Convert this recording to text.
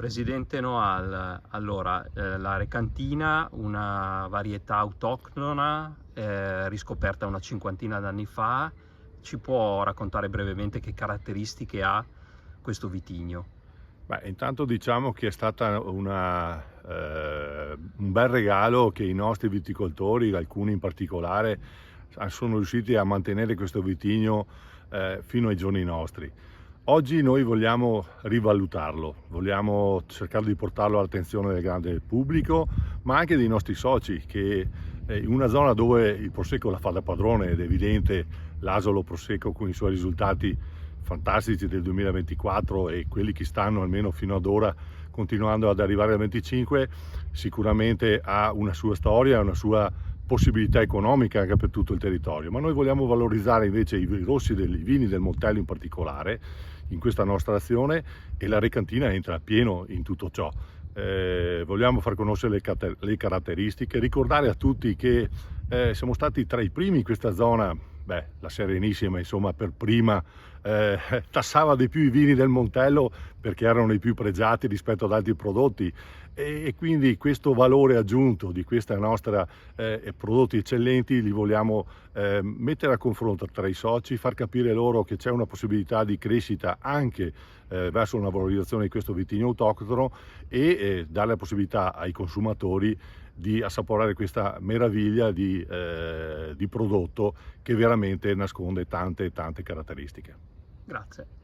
Presidente Noal, allora, la Recantina, una varietà autoctona, riscoperta una cinquantina d'anni fa, ci può raccontare brevemente che caratteristiche ha questo vitigno? Beh, intanto diciamo che è stata un bel regalo che i nostri viticoltori, alcuni in particolare, sono riusciti a mantenere questo vitigno fino ai giorni nostri. Oggi noi vogliamo rivalutarlo, vogliamo cercare di portarlo all'attenzione del grande pubblico, ma anche dei nostri soci che in una zona dove il Prosecco la fa da padrone ed è evidente l'Asolo Prosecco con i suoi risultati fantastici del 2024 e quelli che stanno almeno fino ad ora continuando ad arrivare al 25, sicuramente ha una sua storia, una sua possibilità economica anche per tutto il territorio, ma noi vogliamo valorizzare invece i rossi i vini del Montello in particolare in questa nostra azione, e la Recantina entra a pieno in tutto ciò. Vogliamo far conoscere le caratteristiche, ricordare a tutti che siamo stati tra i primi in questa zona. La Serenissima insomma per prima tassava di più i vini del Montello perché erano i più pregiati rispetto ad altri prodotti, e quindi questo valore aggiunto di questa nostra prodotti eccellenti li vogliamo mettere a confronto tra i soci, far capire loro che c'è una possibilità di crescita anche verso una valorizzazione di questo vitigno autoctono, e dare la possibilità ai consumatori di assaporare questa meraviglia di prodotto che veramente nasconde tante caratteristiche. Grazie.